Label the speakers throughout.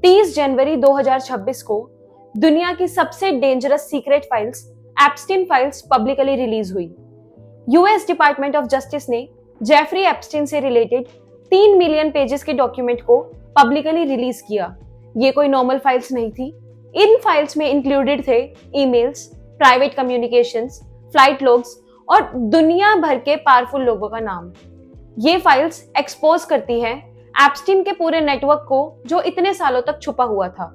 Speaker 1: 30 जनवरी 2026 को दुनिया की सबसे dangerous secret files Epstein files publicly release हुई। यूएस डिपार्टमेंट ऑफ जस्टिस ने जेफरी एप्स्टीन से रिलेटेड 3 मिलियन पेजेस के डॉक्यूमेंट को पब्लिकली रिलीज किया। ये कोई नॉर्मल फाइल्स नहीं थी। इन फाइल्स में इंक्लूडेड थे emails, private communications, flight logs और दुनिया भर के पावरफुल लोगों का नाम। ये फाइल्स एक्सपोज करती हैं एप्स्टीन के पूरे नेटवर्क को जो इतने सालों तक छुपा हुआ था।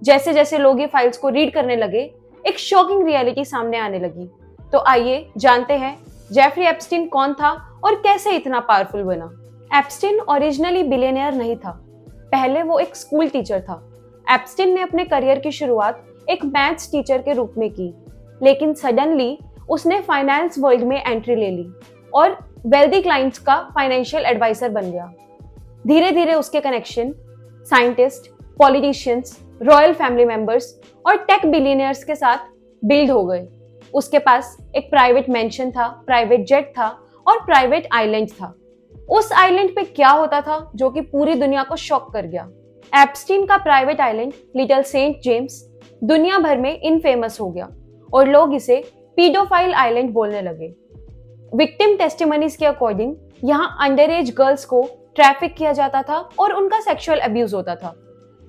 Speaker 1: जैसे जैसे लोग ये फाइल्स को रीड करने लगे, एक शॉकिंग रियलिटी सामने आने लगी। तो आइए जानते हैं जेफरी एप्स्टीन कौन था और कैसे इतना पावरफुल बना। एप्स्टीन ओरिजिनली बिलियनियर नहीं था। पहले वो एक स्कूल टीचर था। एप्स्टीन ने अपने करियर की शुरुआत एक मैथ्स टीचर के रूप में की, लेकिन सडनली उसने फाइनेंस वर्ल्ड में एंट्री ले ली और वेल्दी क्लाइंट्स का फाइनेंशियल एडवाइजर बन गया। धीरे धीरे उसके connection scientist, politicians, royal family members और टेक बिलियनियर्स के साथ बिल्ड हो गए। उसके पास एक प्राइवेट मेंशन था, प्राइवेट जेट था और प्राइवेट आइलैंड था। उस आइलैंड पे क्या होता था जो कि पूरी दुनिया को शॉक कर गया। एप्स्टीन का private island Little Saint James दुनिया भर में इनफेमस हो गया और लोग इसे पीडोफाइल आइलैंड बोलने लगे। विक्टिम टेस्टिमनीज के अकॉर्डिंग यहाँ अंडर एज गर्ल्स को ट्रैफिक किया जाता था और उनका सेक्सुअल अब्यूज होता था।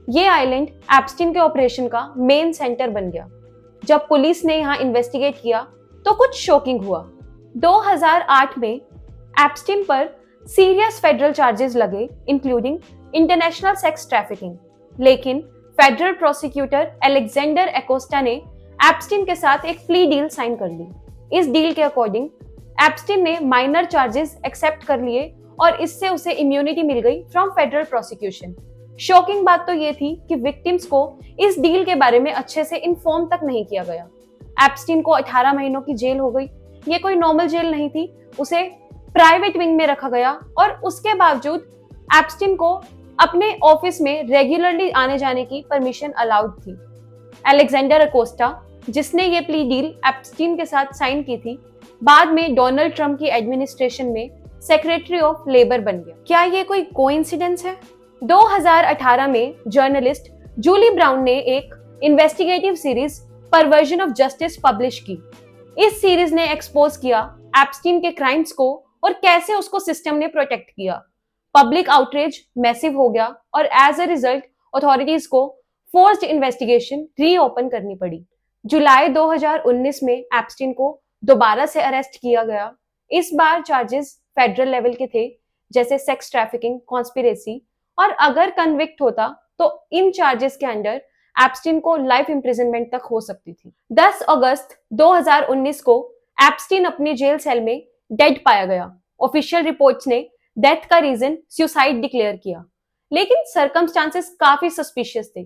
Speaker 1: ये आइलैंड एप्स्टीन के ऑपरेशन का मेन सेंटर बन गया। जब पुलिस ने यहाँ इन्वेस्टिगेट किया तो कुछ शॉकिंग हुआ। 2008 में एप्स्टीन पर सीरियस फेडरल चार्जेस लगे, इंक्लूडिंग इंटरनेशनल सेक्स ट्रैफिकिंग। लेकिन फेडरल प्रोसिक्यूटर अलेक्जेंडर एकोस्टा ने एप्स्टीन के साथ एक प्ली डील साइन कर ली। इस डील के अकॉर्डिंग एप्स्टीन ने माइनर चार्जेस एक्सेप्ट कर लिए और इससे उसे इम्यूनिटी मिल गई फ्रॉम फेडरल प्रोसिक्यूशन। शॉकिंग बात तो ये थी कि विक्टिम्स को इस डील के बारे में अच्छे से इन्फॉर्म तक नहीं किया गया। एप्स्टीन को 18 महीनों की जेल हो गई। ये कोई नॉर्मल जेल नहीं थी, उसे प्राइवेट विंग में रखा गया और उसके बावजूद एप्स्टीन को अपने ऑफिस में रेगुलरली आने जाने की परमिशन अलाउड थी। अलेक्जेंडर अकोस्टा, जिसने ये प्ली डील एप्स्टीन के साथ साइन की थी, बाद में डोनाल्ड ट्रंप की एडमिनिस्ट्रेशन में सेक्रेटरी ऑफ लेबर बन गया। क्या ये कोई कोइंसिडेंस है? 2018 में जर्नलिस्ट जूली ब्राउन ने एक investigative series perversion of justice publish की। इस सीरीज ने एक्सपोज किया एप्स्टीन के क्राइम्स को और कैसे उसको सिस्टम ने प्रोटेक्ट किया। पब्लिक आउटरीच मैसिव हो गया और एज अ रिजल्ट अथॉरिटीज को फोर्स्ड इन्वेस्टिगेशन रीओपन करनी पड़ी। जुलाई 2019 में एप्स्टीन को दोबारा से अरेस्ट किया गया। इस बार चार्जेस फेडरल लेवल के थे, जैसे सेक्स ट्रैफिकिंग, कॉन्स्पिरेसी, और अगर कन्विक्ट होता तो इन चार्जेस के अंडर एप्स्टीन को लाइफ इंप्रिजनमेंट तक हो सकती थी। 10 अगस्त 2019 को एप्स्टीन अपनी जेल सेल में डेड पाया गया। ऑफिशियल रिपोर्ट्स ने डेथ का रीजन सुसाइड डिक्लेयर किया, लेकिन सर्कमस्टांसेस काफी सस्पिशियस थे।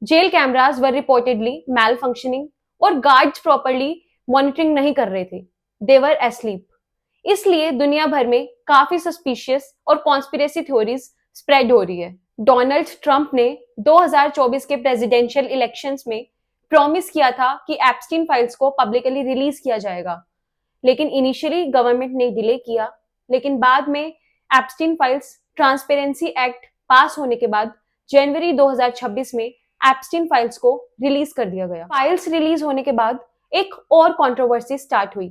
Speaker 1: जेल कैमरास वर रिपोर्टेडली मैल फंक्शनिंग और गार्ड्स प्रॉपरली मॉनिटरिंग नहीं कर रहे थे, दे वर एस्लीप। इसलिए दुनिया भर में काफी सस्पिशियस और कॉन्स्पिरेसी थ्योरीज स्प्रेड हो रही है। डोनाल्ड ट्रंप ने 2024 के प्रेसिडेंशियल इलेक्शंस में प्रॉमिस किया था कि एप्स्टीन फाइल्स को पब्लिकली रिलीज किया जाएगा, लेकिन इनिशियली गवर्नमेंट ने डिले किया। लेकिन बाद में एप्स्टीन फाइल्स ट्रांसपेरेंसी एक्ट पास होने के बाद जनवरी 2026 में एप्स्टीन फाइल्स को रिलीज कर दिया गया। फाइल्स रिलीज होने के बाद एक और कंट्रोवर्सी स्टार्ट हुई।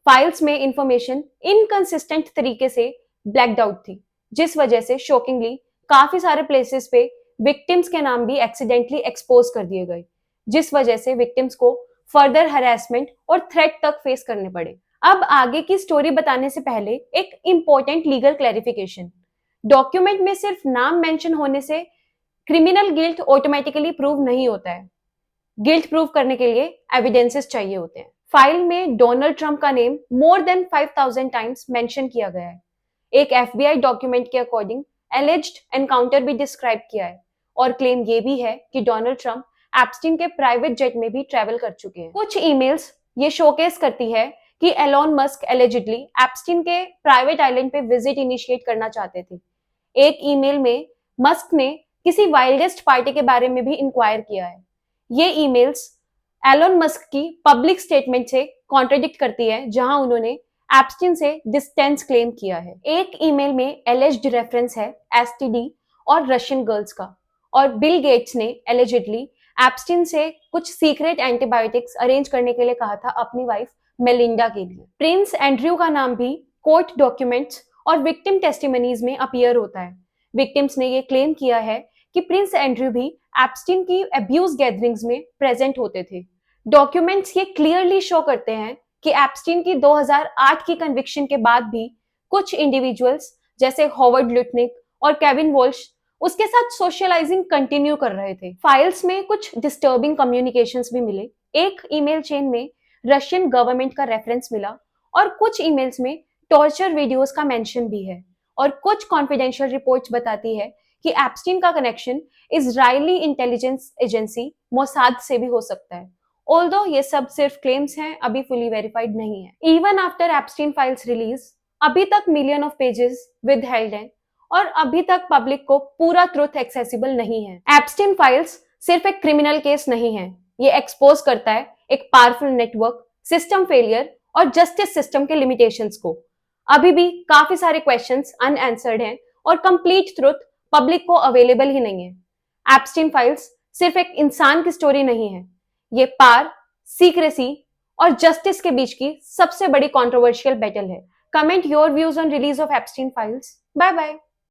Speaker 1: फाइल्स में इंफॉर्मेशन इनकंसिस्टेंट तरीके से ब्लैक्ड आउट थी, जिस वजह से शॉकिंगली काफी सारे प्लेसेस पे विक्टिम्स के नाम भी एक्सीडेंटली एक्सपोज कर दिए गए, जिस वजह से विक्टिम्स को फर्दर हरासमेंट और थ्रेट तक फेस करने पड़े। अब आगे की स्टोरी बताने से पहले एक इंपॉर्टेंट लीगल क्लैरिफिकेशन। डॉक्यूमेंट में सिर्फ नाम मेंशन होने से क्रिमिनल गिल्ट ऑटोमेटिकली प्रूव नहीं होता है। गिल्ट प्रूव करने के लिए एविडेंसेस चाहिए होते हैं। फाइल में डोनाल्ड ट्रंप का name more than 5000 times mention किया गया है। एक FBI डॉक्यूमेंट के अकॉर्डिंग एलिज्ड एनकाउंटर भी डिस्क्राइब किया है और क्लेम ये भी है कि डोनाल्ड ट्रंप एप्स्टीन के प्राइवेट जेट में भी ट्रैवल कर चुके हैं। कुछ ईमेल्स ये शोकेस करती है कि एलोन मस्क एलिजिडली एप्स्टीन के प्राइवेट आइलैंड पे विजिट इनिशिएट करना चाहते थे। एक ईमेल में मस्क ने किसी वाइल्डेस्ट पार्टी के बारे में भी इंक्वायर किया है। ये ईमेल्स एलोन मस्क की पब्लिक स्टेटमेंट से कॉन्ट्रडिक्ट करती है, जहां उन्होंने एप्स्टीन से डिस्टेंस क्लेम किया है। एक ईमेल में एलिज्ड रेफरेंस है एसटीडी और रशियन गर्ल्स का, और बिल गेट्स ने एलिजिडली एप्स्टीन से कुछ सीक्रेट एंटीबायोटिक्स अरेंज करने के लिए कहा था अपनी वाइफ मेलिंडा के लिए। प्रिंस एंड्रयू का नाम भी कोर्ट डॉक्यूमेंट्स और विक्टिम टेस्टिमनीज में अपीयर होता है। विक्टिम्स ने ये क्लेम किया है कि प्रिंस एंड्रयू भी एप्स्टीन की अब्यूज गैदरिंग्स में प्रेजेंट होते थे। डॉक्यूमेंट्स ये क्लियरली शो करते हैं कि एप्स्टीन की 2008 की कन्विक्शन के बाद भी कुछ इंडिविजुअल्स जैसे हॉवर्ड लुटनिक और केविन वॉल्श उसके साथ सोशलाइजिंग कंटिन्यू कर रहे थे। फाइल्स में कुछ डिस्टर्बिंग कम्युनिकेशंस भी मिले। एक ईमेल चेन में रशियन गवर्नमेंट का रेफरेंस मिला और कुछ ईमेल्स में टॉर्चर वीडियोस का मेंशन भी है। और कुछ कॉन्फिडेंशियल रिपोर्ट्स बताती है कि एप्स्टीन का connection Israeli intelligence agency Mossad से भी हो सकता है। ऑल्दो ये सब सिर्फ क्लेम्स हैं, अभी फुली वेरीफाइड नहीं है। Even after Epstein files release अभी तक मिलियन ऑफ पेजेस विदहेल्ड हैं और अभी तक पब्लिक को पूरा ट्रुथ एक्सेसिबल नहीं है। एप्स्टीन फाइल्स सिर्फ एक क्रिमिनल केस नहीं है, ये एक्सपोज करता है एक पावरफुल नेटवर्क, सिस्टम फेलियर और जस्टिस सिस्टम के लिमिटेशंस को। अभी भी काफी सारे क्वेश्चंस अनआंसर्ड हैं और कंप्लीट ट्रुथ पब्लिक को अवेलेबल ही नहीं है। एप्स्टीन फाइल्स सिर्फ एक इंसान की स्टोरी नहीं है, ये पावर, सीक्रेसी और जस्टिस के बीच की सबसे बड़ी कंट्रोवर्शियल बैटल है। Comment your views on release of Epstein files. Bye bye.